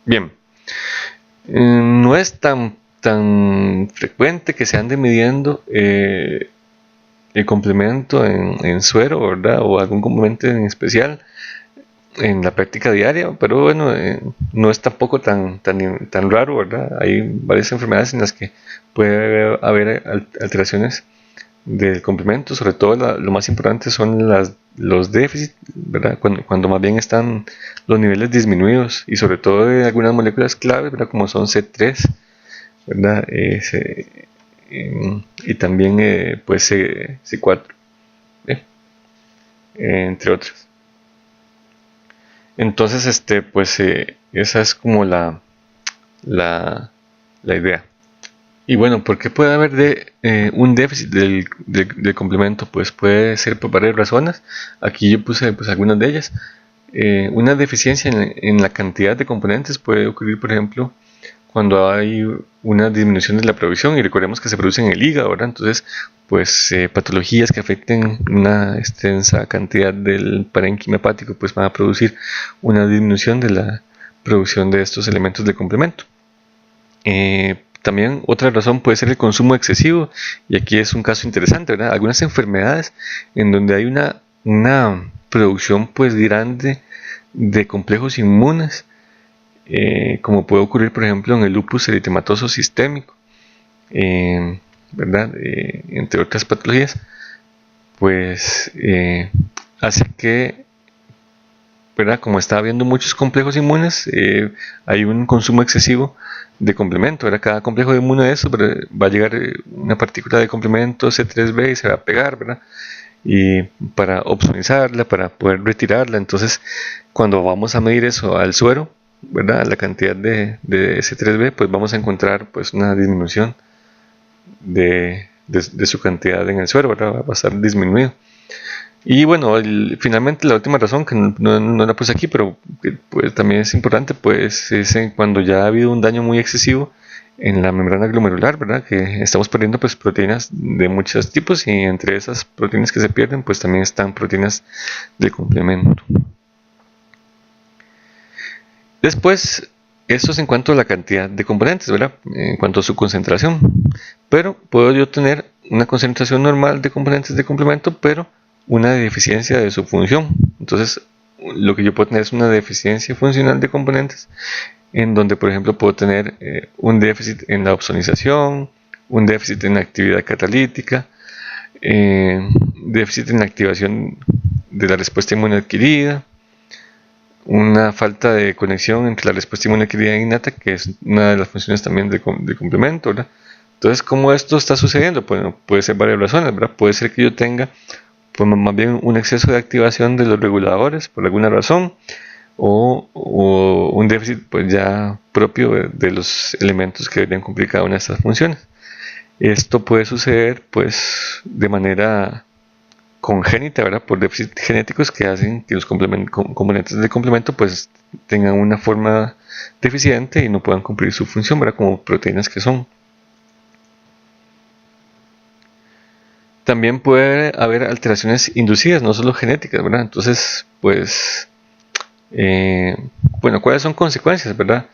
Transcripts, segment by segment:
Bien, no es tan frecuente que se ande midiendo el complemento en suero, ¿verdad? O algún complemento en especial en la práctica diaria, pero bueno, no es tampoco tan raro, ¿verdad? Hay varias enfermedades en las que puede haber alteraciones del complemento, sobre todo lo más importante son los déficits, ¿verdad? Cuando más bien están los niveles disminuidos y sobre todo de algunas moléculas claves, ¿verdad? Como son C3, ¿verdad? Y también pues C4, ¿eh? Entre otras. Entonces, pues esa es como la idea. Y bueno, ¿por qué puede haber un déficit del complemento? Pues puede ser por varias razones. Aquí yo puse pues algunas de ellas. Una deficiencia en la cantidad de componentes puede ocurrir, por ejemplo, cuando hay una disminución de la producción, y recordemos que se produce en el hígado, ¿verdad? Entonces, pues patologías que afecten una extensa cantidad del parénquima hepático pues van a producir una disminución de la producción de estos elementos de complemento. También otra razón puede ser el consumo excesivo, y aquí es un caso interesante, ¿verdad? Algunas enfermedades en donde hay una producción pues grande de complejos inmunes, como puede ocurrir por ejemplo en el lupus eritematoso sistémico, ¿verdad? Entre otras patologías, pues hace que, ¿verdad? Como está habiendo muchos complejos inmunes, hay un consumo excesivo de complemento, ¿verdad? Cada complejo inmune de eso, ¿verdad? Va a llegar una partícula de complemento C3b y se va a pegar, ¿verdad? Y para opsonizarla, para poder retirarla. Entonces, cuando vamos a medir eso al suero, ¿verdad? La cantidad de C3b, pues vamos a encontrar pues una disminución de su cantidad en el suero, ¿verdad? Va a estar disminuido. Y bueno, finalmente la última razón, que no la puse aquí, pero que pues, también es importante, pues es cuando ya ha habido un daño muy excesivo en la membrana glomerular, ¿verdad? Que estamos perdiendo pues proteínas de muchos tipos, y entre esas proteínas que se pierden pues también están proteínas de complemento. Después, esto es en cuanto a la cantidad de componentes, ¿verdad? En cuanto a su concentración. Pero puedo yo tener una concentración normal de componentes de complemento, pero una deficiencia de su función. Entonces, lo que yo puedo tener es una deficiencia funcional de componentes, en donde, por ejemplo, puedo tener un déficit en la opsonización, un déficit en la actividad catalítica, déficit en la activación de la respuesta inmune adquirida, una falta de conexión entre la respuesta inmune adquirida innata, que es una de las funciones también del complemento, ¿verdad? Entonces, ¿cómo esto está sucediendo? Bueno, puede ser varias razones, ¿verdad? Puede ser que yo tenga pues, más bien un exceso de activación de los reguladores por alguna razón, o un déficit pues ya propio de los elementos que deberían cumplir cada una de estas funciones. Esto puede suceder pues de manera congénita, ¿verdad? Por déficits genéticos que hacen que los componentes de complemento pues tengan una forma deficiente y no puedan cumplir su función, ¿verdad? Como proteínas que son. También puede haber alteraciones inducidas, no solo genéticas, ¿verdad? Entonces, pues, bueno, ¿cuáles son consecuencias, verdad?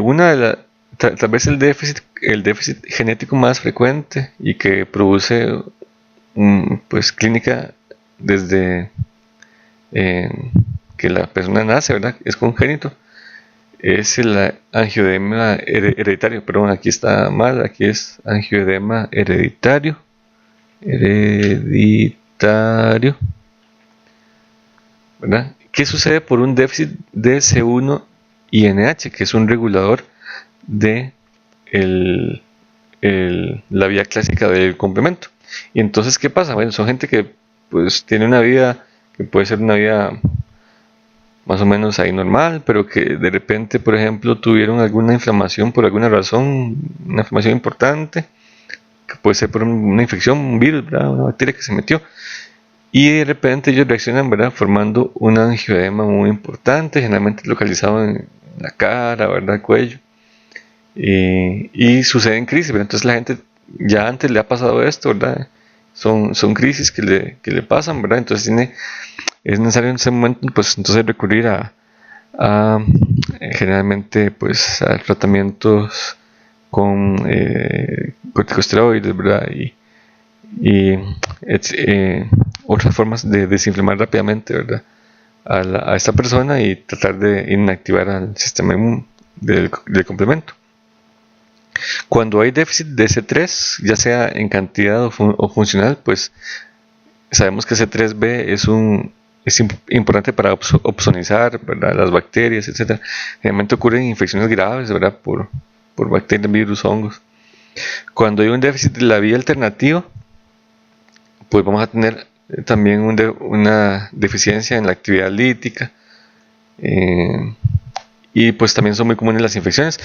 Una de las, tal vez el déficit genético más frecuente y que produce pues clínica desde que la persona nace, ¿verdad? Es congénito. Es el angioedema hereditario, perdón, aquí está mal, aquí es angioedema hereditario, ¿verdad? ¿Qué sucede por un déficit de C1 y NH, que es un regulador de la vía clásica del complemento? Y entonces, ¿qué pasa? Bueno, son gente que pues tiene una vida que puede ser una vida más o menos ahí normal, pero que de repente, por ejemplo, tuvieron alguna inflamación por alguna razón, una inflamación importante, que puede ser por una infección, un virus, ¿verdad? Una bacteria que se metió, y de repente ellos reaccionan, ¿verdad? Formando un angioedema muy importante, generalmente localizado en la cara, ¿verdad? El cuello, y sucede en crisis, ¿verdad? Entonces la gente ya antes le ha pasado esto, ¿verdad? Son crisis que le pasan, ¿verdad? Entonces es necesario en ese momento, pues entonces recurrir a generalmente pues a tratamientos con corticosteroides, ¿verdad? Y otras formas de desinflamar rápidamente, ¿verdad? A esta persona y tratar de inactivar al sistema inmune del complemento. Cuando hay déficit de C3, ya sea en cantidad o funcional, pues sabemos que C3b es importante para opsonizar, ¿verdad?, las bacterias, etc. Generalmente ocurren infecciones graves, ¿verdad?, por bacterias, virus, hongos. Cuando hay un déficit de la vía alternativa, pues vamos a tener también una deficiencia en la actividad lítica, y pues también son muy comunes las infecciones.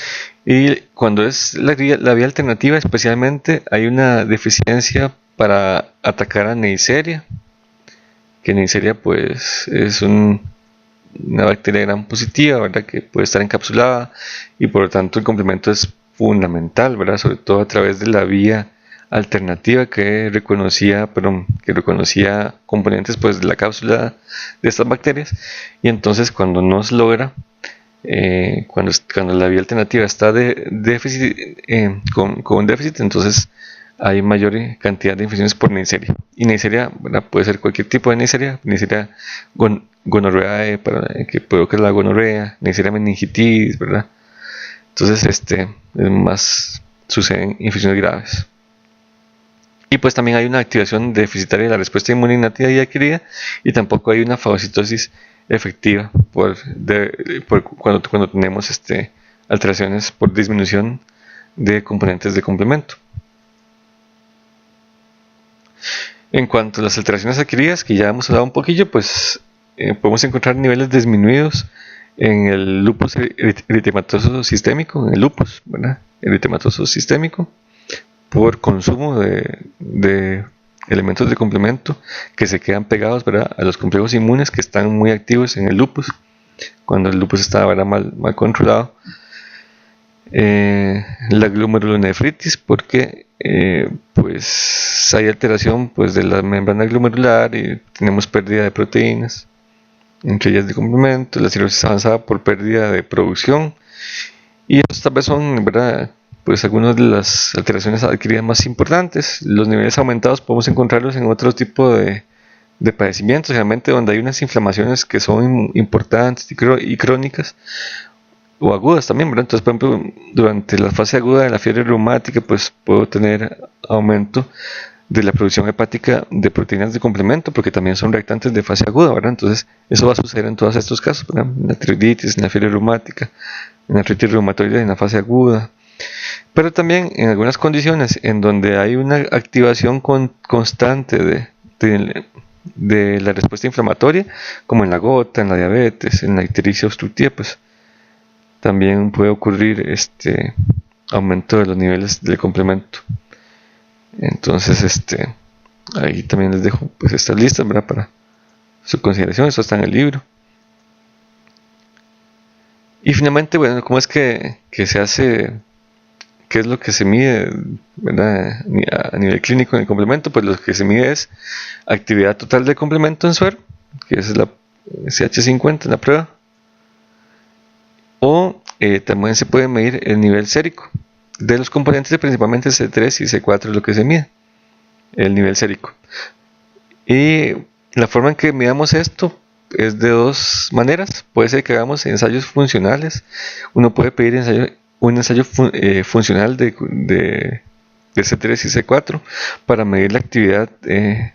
Y cuando es la vía alternativa, especialmente hay una deficiencia para atacar a Neisseria, que Neisseria pues es una bacteria gram positiva, ¿verdad?, que puede estar encapsulada, y por lo tanto el complemento es fundamental, ¿verdad?, sobre todo a través de la vía alternativa que reconocía componentes pues de la cápsula de estas bacterias. Y entonces cuando no se logra, cuando la vía alternativa está de déficit, con un déficit, entonces hay mayor cantidad de infecciones por Neisseria. Y Neisseria, ¿verdad?, puede ser cualquier tipo de Neisseria gonorreae, que provoca la gonorrea, Neisseria meningitis, ¿verdad? Entonces más suceden infecciones graves. Y pues también hay una activación deficitaria de la respuesta inmune inativa y adquirida, y tampoco hay una fagocitosis efectiva cuando tenemos alteraciones por disminución de componentes de complemento. En cuanto a las alteraciones adquiridas, que ya hemos hablado un poquillo, pues podemos encontrar niveles disminuidos en el lupus eritematoso sistémico, en el lupus, ¿verdad?, eritematoso sistémico, por consumo de elementos de complemento que se quedan pegados, ¿verdad?, a los complejos inmunes que están muy activos en el lupus, cuando el lupus está, ¿verdad?, mal controlado. La glomerulonefritis, porque pues hay alteración pues de la membrana glomerular y tenemos pérdida de proteínas, entre ellas de complemento. La cirrosis avanzada por pérdida de producción, y estas tal vez son, ¿verdad?, pues algunas de las alteraciones adquiridas más importantes. Los niveles aumentados podemos encontrarlos en otro tipo de padecimientos, realmente donde hay unas inflamaciones que son importantes y crónicas, o agudas también, ¿verdad? Entonces, por ejemplo, durante la fase aguda de la fiebre reumática, pues puedo tener aumento de la producción hepática de proteínas de complemento, porque también son reactantes de fase aguda, ¿verdad? Entonces, eso va a suceder en todos estos casos, ¿verdad?, en la tiroiditis, en la fiebre reumática, en la artritis reumatoide en la fase aguda. Pero también en algunas condiciones en donde hay una activación constante de la respuesta inflamatoria, como en la gota, en la diabetes, en la ictericia obstructiva, pues también puede ocurrir aumento de los niveles del complemento. Entonces ahí también les dejo pues estas listas, ¿verdad?, para su consideración. Esto está en el libro. Y finalmente, bueno, ¿cómo es que se hace? ¿Qué es lo que se mide, ¿verdad?, a nivel clínico en el complemento? Pues lo que se mide es actividad total del complemento en suero, que es la CH50 en la prueba, o también se puede medir el nivel sérico de los componentes, principalmente C3 y C4 es lo que se mide, el nivel sérico. Y la forma en que midamos esto es de dos maneras. Puede ser que hagamos ensayos funcionales. Uno puede pedir un ensayo funcional de C3 y C4 para medir la actividad de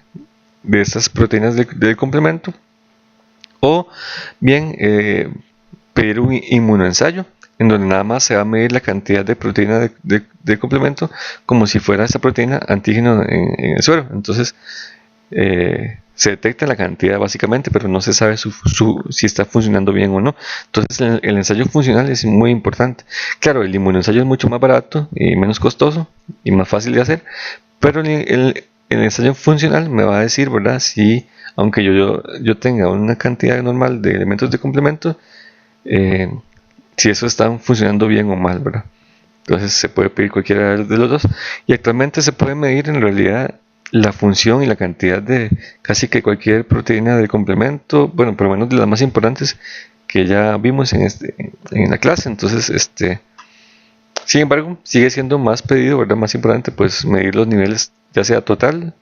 estas proteínas del complemento, o bien pedir un inmunoensayo en donde nada más se va a medir la cantidad de proteína de complemento como si fuera esa proteína antígeno en el suero. Entonces se detecta la cantidad básicamente, pero no se sabe si está funcionando bien o no. Entonces el ensayo funcional es muy importante. Claro, el inmunoensayo es mucho más barato y menos costoso y más fácil de hacer, pero el ensayo funcional me va a decir, ¿verdad?, si aunque yo tenga una cantidad normal de elementos de complemento, si eso está funcionando bien o mal, ¿verdad? Entonces se puede pedir cualquiera de los dos, y actualmente se puede medir en realidad la función y la cantidad de casi que cualquier proteína de complemento, bueno, por lo menos de las más importantes, que ya vimos en la clase. Entonces, sin embargo, sigue siendo más pedido, ¿verdad? Más importante, pues medir los niveles, ya sea total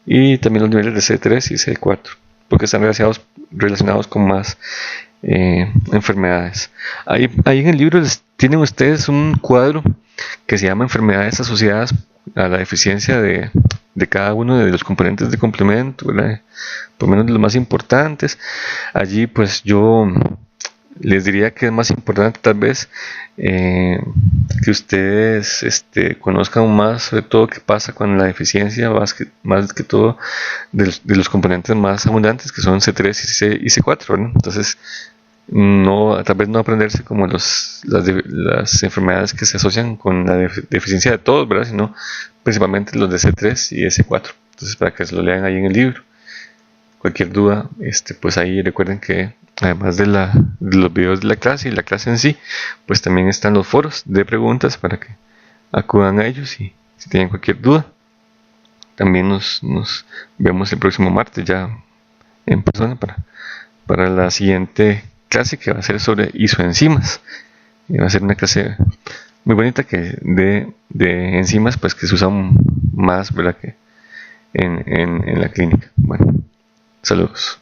y también los niveles de C3 y C4, porque están relacionados con más enfermedades. Ahí en el libro tienen ustedes un cuadro que se llama enfermedades asociadas a la deficiencia de cada uno de los componentes de complemento, ¿verdad? Por lo menos de los más importantes. Allí pues yo les diría que es más importante tal vez que ustedes conozcan más sobre todo qué pasa con la deficiencia, más que todo de los componentes más abundantes, que son C3 y C4, ¿verdad? Entonces, tal vez no aprenderse como las enfermedades que se asocian con la deficiencia de todos, ¿verdad? Sino principalmente los de C3 y C4. Entonces, para que se lo lean ahí en el libro. Cualquier duda, pues ahí recuerden que además de los videos de la clase y la clase en sí, pues también están los foros de preguntas para que acudan a ellos y si tienen cualquier duda. También nos vemos el próximo martes ya en persona para la siguiente clase, que va a ser sobre isoenzimas. Y va a ser una clase muy bonita de enzimas, pues que se usan más, ¿verdad?, que en la clínica. Bueno, saludos.